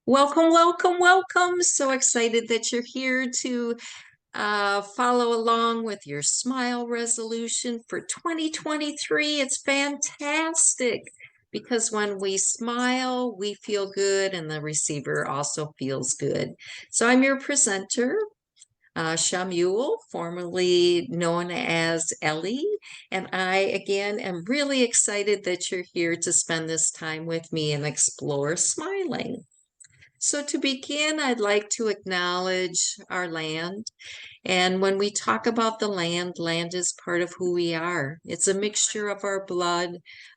Welcome, welcome, welcome. So excited that you're here to follow along with your smile resolution for 2023. It's fantastic because when we smile, we feel good and the receiver also feels good. So I'm your presenter, Shamuel, formerly known as Ellie. And I, again, am really excited that you're here to spend this time with me and explore smiling. So, to begin, I'd like to acknowledge our land. And when we talk about the land, land is part of who we are. It's a mixture of our blood,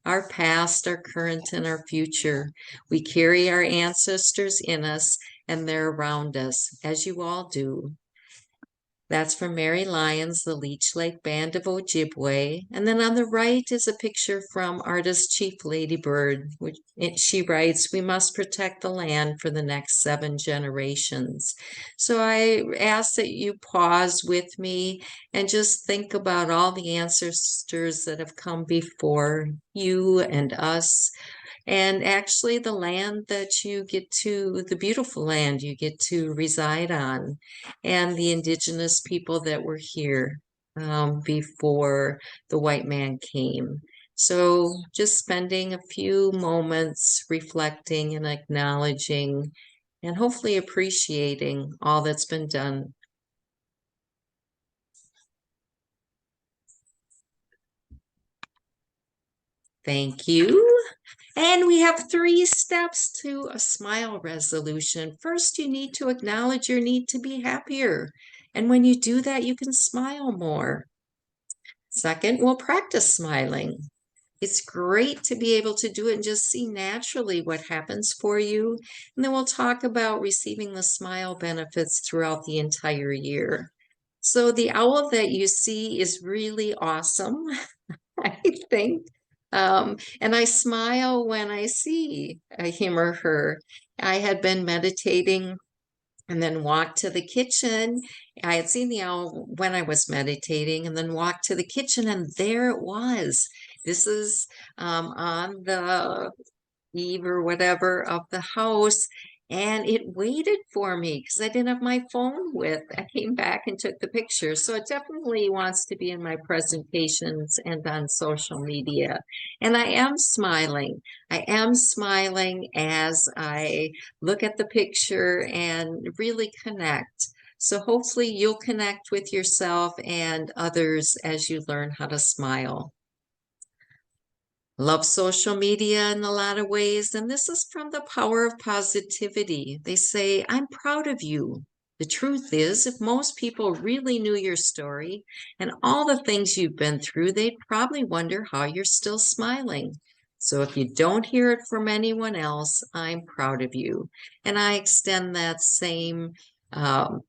our past, our current, and our future. We carry our ancestors in us, and they're around us, as you all do. That's from Mary Lyons, the Leech Lake Band of Ojibwe. And then on the right is a picture from artist Chief Lady Bird, which she writes, "We must protect the land for the next 7 generations." So I ask that you pause with me and just think about all the ancestors that have come before you and us, and actually the land that you get to, the beautiful land you get to reside on, and the indigenous people that were here before the white man came. So just spending a few moments reflecting and acknowledging and hopefully appreciating all that's been done. Thank you. And we have 3 steps to a smile resolution. First, you need to acknowledge your need to be happier. And when you do that, you can smile more. Second, we'll practice smiling. It's great to be able to do it and just see naturally what happens for you. And then we'll talk about receiving the smile benefits throughout the entire year. So the owl that you see is really awesome. I think. And I smile when I see him or her. I had been meditating and then walked to the kitchen. I had seen the owl when I was meditating and then walked to the kitchen, and there it was. This is on the eve or whatever of the house. And it waited for me because I didn't have my phone with. I came back and took the picture. So it definitely wants to be in my presentations and on social media. And I am smiling. I am smiling as I look at the picture and really connect. So hopefully you'll connect with yourself and others as you learn how to smile. Love social media in a lot of ways, and this is from the power of positivity. They say, "I'm proud of you." The truth is, if most people really knew your story and all the things you've been through, they'd probably wonder how you're still smiling. So if you don't hear it from anyone else, I'm proud of you. And I extend that same um,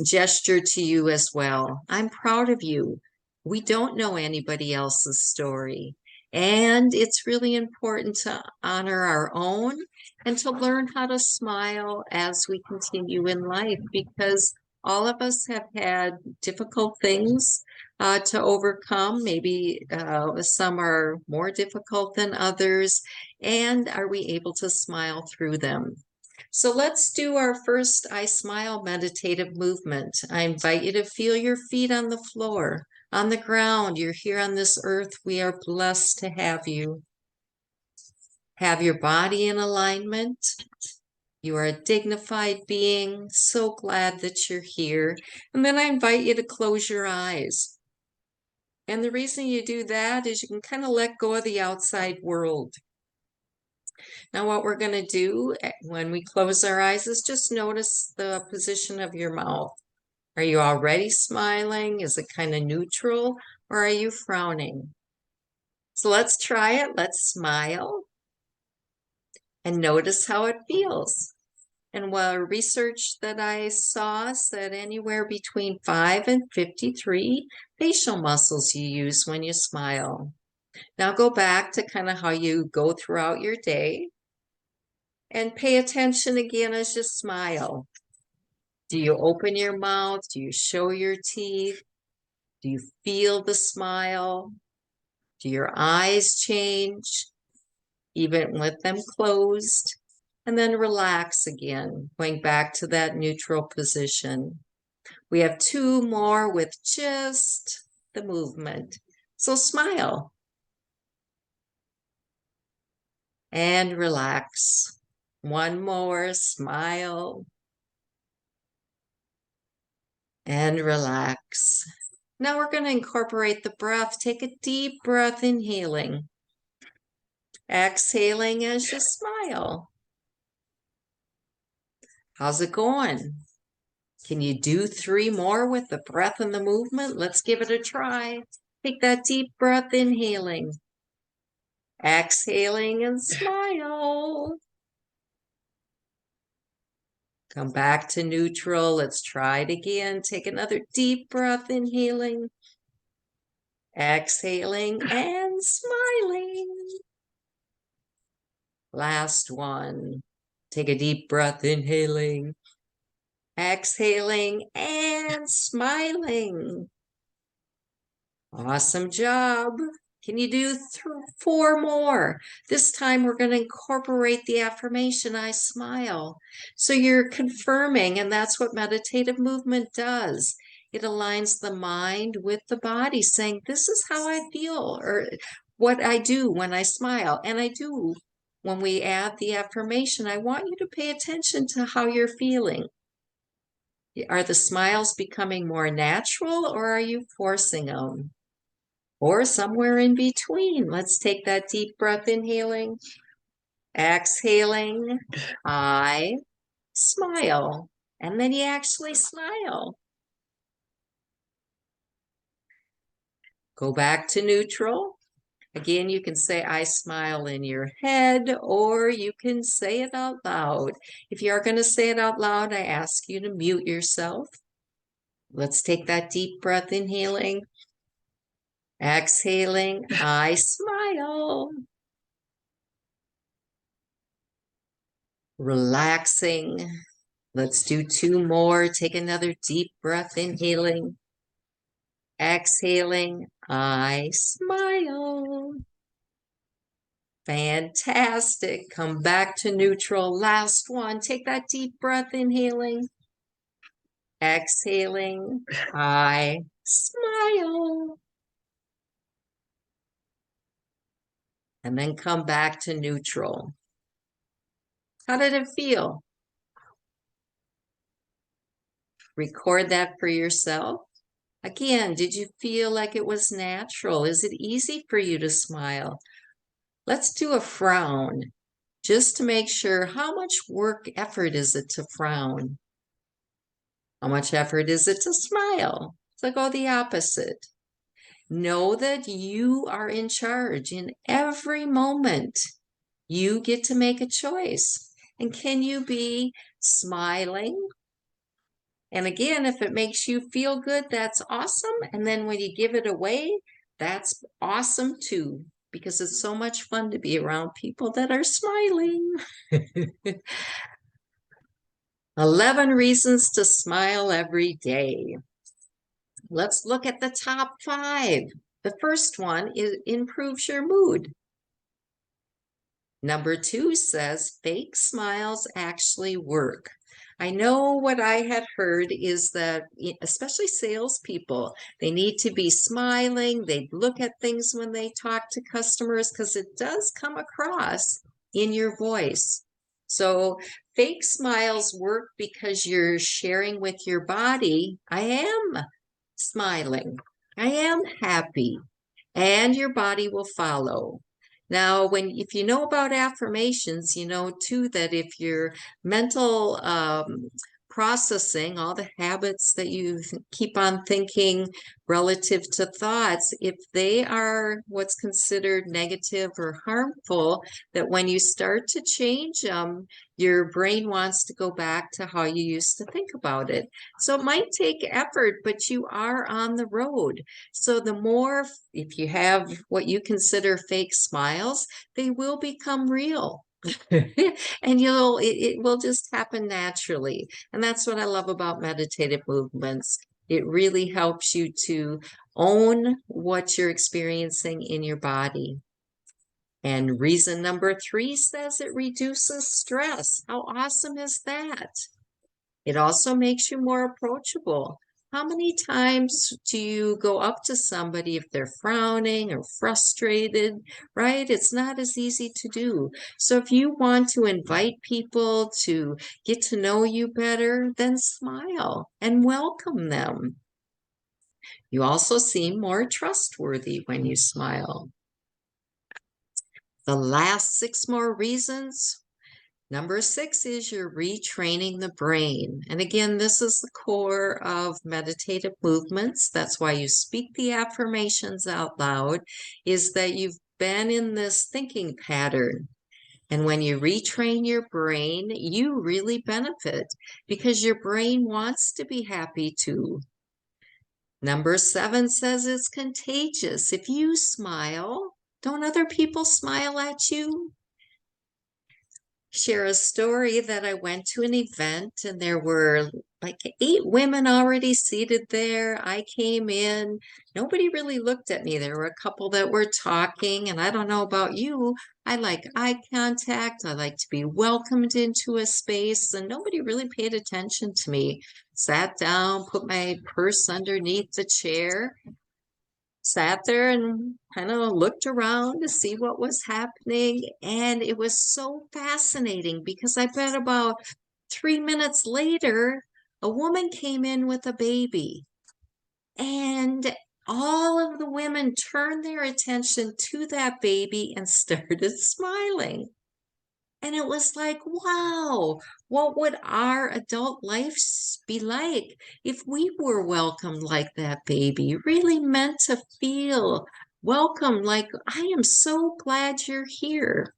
gesture to you as well. I'm proud of you. We don't know anybody else's story. And it's really important to honor our own and to learn how to smile as we continue in life, because all of us have had difficult things to overcome. Maybe some are more difficult than others. And are we able to smile through them? So let's do our first I Smile Meditative Movement. I invite you to feel your feet on the floor, on the ground. You're here on this earth. We are blessed to have you. Have your body in alignment. You are a dignified being. So glad that you're here. And then I invite you to close your eyes. And the reason you do that is you can kind of let go of the outside world. Now, what we're going to do when we close our eyes is just notice the position of your mouth. Are you already smiling? Is it kind of neutral, or are you frowning? So let's try it. Let's smile and notice how it feels. And while research that I saw said anywhere between 5 and 53 facial muscles you use when you smile. Now go back to kind of how you go throughout your day and pay attention again as you smile. Do you open your mouth? Do you show your teeth? Do you feel the smile? Do your eyes change, even with them closed? and then relax again, going back to that neutral position. We have two more with just the movement. So smile and relax. One more, smile and relax. Now we're going to incorporate the breath. Take a deep breath, inhaling. Exhaling as you smile. How's it going? Can you do 3 more with the breath and the movement? Let's give it a try. Take that deep breath, inhaling. Exhaling and smile. Come back to neutral. Let's try it again. Take another deep breath, inhaling. Exhaling and smiling. Last one. Take a deep breath, inhaling. Exhaling and smiling. Awesome job. Can you do 4 more? This time we're going to incorporate the affirmation, I smile. So you're confirming, and that's what meditative movement does. It aligns the mind with the body, saying, this is how I feel, or what I do when I smile. And I do. When we add the affirmation, I want you to pay attention to how you're feeling. Are the smiles becoming more natural, or are you forcing them? Or somewhere in between. Let's take that deep breath, inhaling, exhaling. I smile. And then you actually smile. Go back to neutral. Again, you can say I smile in your head, or you can say it out loud. If you are going to say it out loud, I ask you to mute yourself. Let's take that deep breath, inhaling. Exhaling, I smile. Relaxing. Let's do 2 more. Take another deep breath, inhaling. Exhaling, I smile. Fantastic. Come back to neutral. Last one. Take that deep breath, inhaling. Exhaling, I smile. And then come back to neutral. How did it feel? Record that for yourself. Again, did you feel like it was natural? Is it easy for you to smile? Let's do a frown just to make sure. How much effort is it to frown? How much effort is it to smile? So go the opposite. Know that you are in charge in every moment. You get to make a choice. And can you be smiling? And again, if it makes you feel good, that's awesome. And then when you give it away, that's awesome too, because it's so much fun to be around people that are smiling. 11 reasons to smile every day. Let's look at the top 5. The first one is improves your mood. Number 2 says fake smiles actually work. I know what I had heard is that, especially salespeople, they need to be smiling. They look at things when they talk to customers because it does come across in your voice. So fake smiles work because you're sharing with your body, I am smiling, I am happy, and your body will follow. Now, if you know about affirmations, you know too that if your mental processing, all the habits that you keep on thinking relative to thoughts, if they are what's considered negative or harmful, that when you start to change them, your brain wants to go back to how you used to think about it. So it might take effort, but you are on the road. So the more, if you have what you consider fake smiles, they will become real. And it will just happen naturally. And that's what I love about meditative movements. It really helps you to own what you're experiencing in your body. And reason number 3 says it reduces stress. How awesome is that? It also makes you more approachable. How many times do you go up to somebody if they're frowning or frustrated, right? It's not as easy to do. So if you want to invite people to get to know you better, then smile and welcome them. You also seem more trustworthy when you smile. The last 6 more reasons. Number 6 is you're retraining the brain. And again, this is the core of meditative movements. That's why you speak the affirmations out loud, is that you've been in this thinking pattern. And when you retrain your brain, you really benefit because your brain wants to be happy too. Number 7 says it's contagious. If you smile, don't other people smile at you? Share a story that I went to an event and there were like 8 women already seated there. I came in, nobody really looked at me. There were a couple that were talking, and I don't know about you. I like eye contact. I like to be welcomed into a space, and nobody really paid attention to me. Sat down, put my purse underneath the chair, sat there and kind of looked around to see what was happening. And it was so fascinating because I bet about 3 minutes later, a woman came in with a baby. And all of the women turned their attention to that baby and started smiling. And it was like, wow, what would our adult lives be like if we were welcomed like that baby, really meant to feel welcome, like, I am so glad you're here.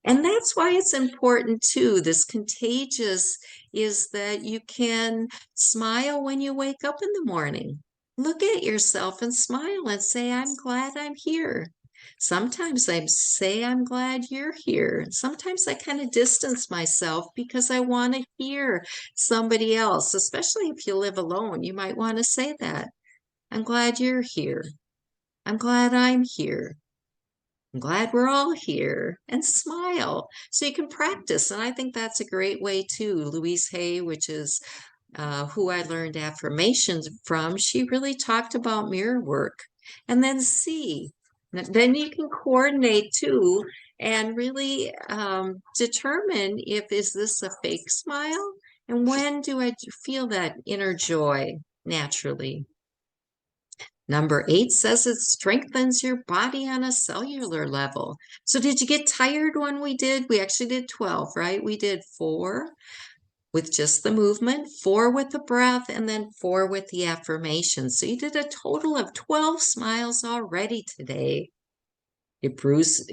And that's why it's important too. This contagious is that you can smile when you wake up in the morning. Look at yourself and smile and say, I'm glad I'm here. Sometimes I say, I'm glad you're here. Sometimes I kind of distance myself because I want to hear somebody else, especially if you live alone. You might want to say that. I'm glad you're here. I'm glad I'm here. I'm glad we're all here, and smile so you can practice. And I think that's a great way too. Louise Hay, which is who I learned affirmations from, she really talked about mirror work. And then see, then you can coordinate too and really determine if is this a fake smile and when do I feel that inner joy naturally. Number 8 says it strengthens your body on a cellular level. So did you get tired when we did? We actually did 12, right? We did 4 with just the movement, 4 with the breath, and then 4 with the affirmation. So you did a total of 12 smiles already today. Bruce,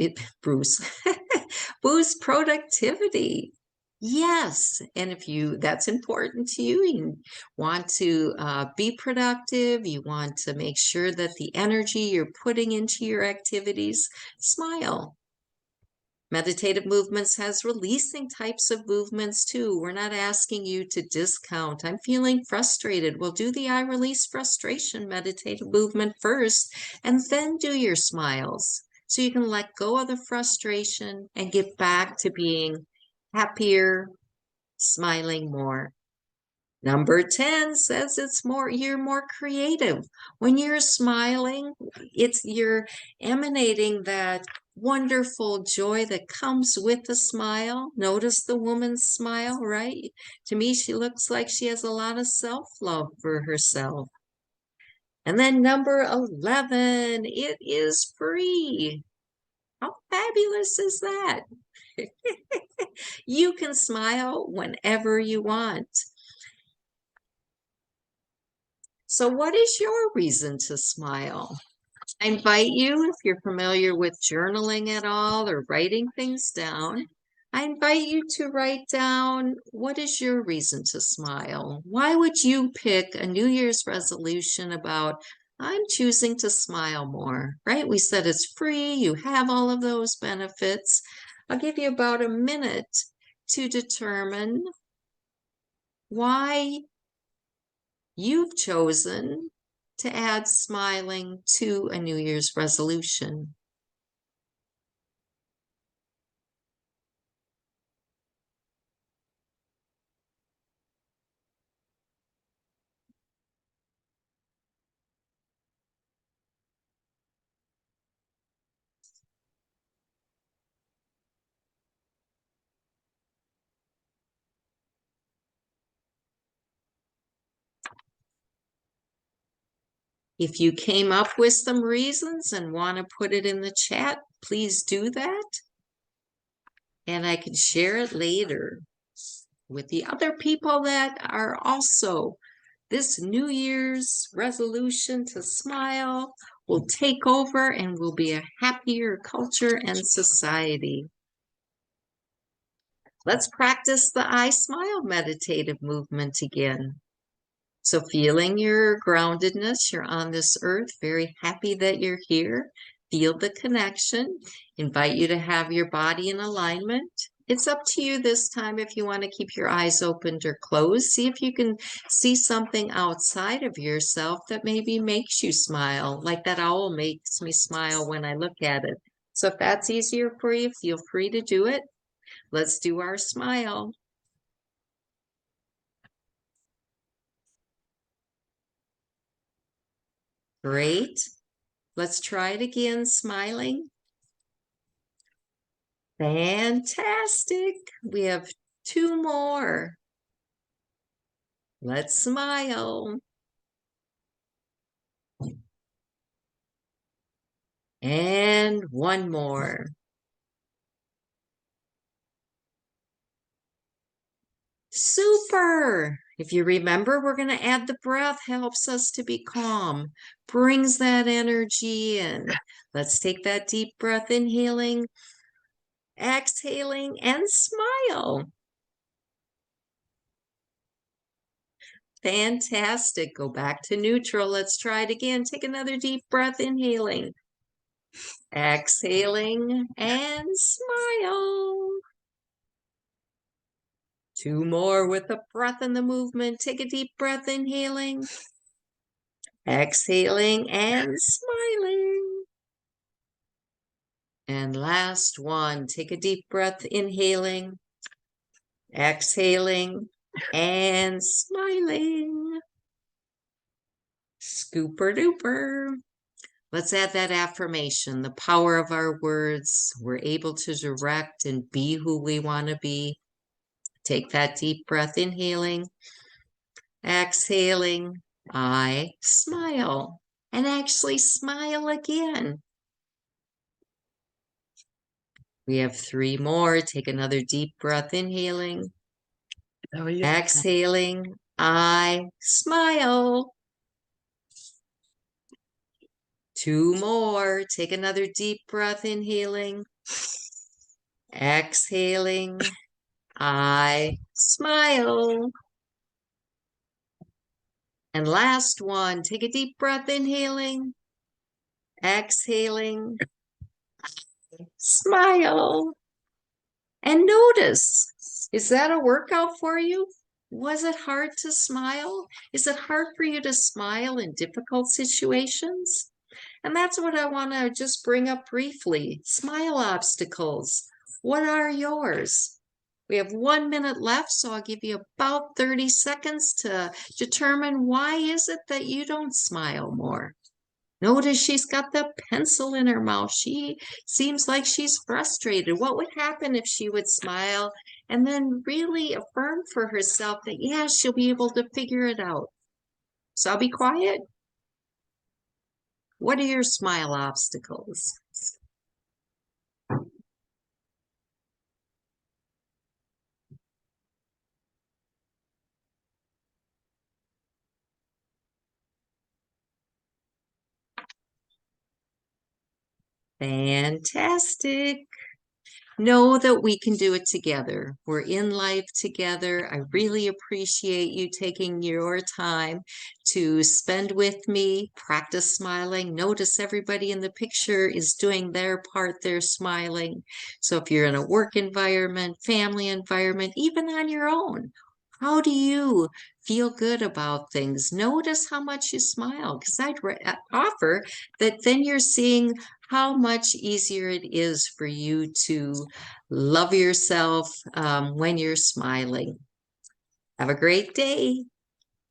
boosts productivity. Yes, and if that's important to you, you want to be productive, you want to make sure that the energy you're putting into your activities, smile. Meditative movements has releasing types of movements too. We're not asking you to discount. I'm feeling frustrated. Well, do the I release frustration meditative movement first and then do your smiles. So you can let go of the frustration and get back to being happier, smiling more. Number 10 says you're more creative. When you're smiling, you're emanating that wonderful joy that comes with the smile. Notice the woman's smile, right? To me, she looks like she has a lot of self-love for herself. And then number 11, it is free. How fabulous is that? You can smile whenever you want. So what is your reason to smile? I invite you, if you're familiar with journaling at all or writing things down, I invite you to write down what is your reason to smile? Why would you pick a New Year's resolution about I'm choosing to smile more, right? We said it's free, you have all of those benefits. I'll give you about a minute to determine why you've chosen to add smiling to a New Year's resolution. If you came up with some reasons and want to put it in the chat, please do that. And I can share it later with the other people that are also this New Year's resolution to smile will take over and will be a happier culture and society. Let's practice the I Smile Meditative Movement again. So feeling your groundedness, you're on this earth, very happy that you're here. Feel the connection. Invite you to have your body in alignment. It's up to you this time if you want to keep your eyes opened or closed. See if you can see something outside of yourself that maybe makes you smile, like that owl makes me smile when I look at it. So if that's easier for you, feel free to do it. Let's do our smile. Great. Let's try it again, smiling. Fantastic. We have 2 more. Let's smile. And 1 more. Super. If you remember, we're going to add the breath, helps us to be calm, brings that energy in. Let's take that deep breath, inhaling, exhaling, and smile. Fantastic. Go back to neutral. Let's try it again. Take another deep breath, inhaling, exhaling, and smile. 2 more with the breath and the movement. Take a deep breath, inhaling, exhaling, and smiling. And last one, take a deep breath, inhaling, exhaling, and smiling. Scooper duper. Let's add that affirmation, the power of our words. We're able to direct and be who we want to be. Take that deep breath, inhaling, exhaling. I smile, and actually smile again. We have 3 more. Take another deep breath, inhaling, exhaling. I smile. 2 more. Take another deep breath, inhaling, exhaling. I smile. And last one, take a deep breath, inhaling, exhaling, smile. And notice, is that a workout for you? Was it hard to smile? Is it hard for you to smile in difficult situations? And that's what I want to just bring up briefly. Smile obstacles. What are yours? We have 1 minute left, so I'll give you about 30 seconds to determine why is it that you don't smile more. Notice she's got the pencil in her mouth. She seems like she's frustrated. What would happen if she would smile and then really affirm for herself that, yeah, she'll be able to figure it out? So I'll be quiet. What are your smile obstacles? Fantastic. Know that we can do it together. We're in life together. I really appreciate you taking your time to spend with me, practice smiling. Notice everybody in the picture is doing their part. They're smiling. So if you're in a work environment, family environment, even on your own, how do you feel good about things? Notice how much you smile, because I'd offer that then you're seeing how much easier it is for you to love yourself when you're smiling. Have a great day.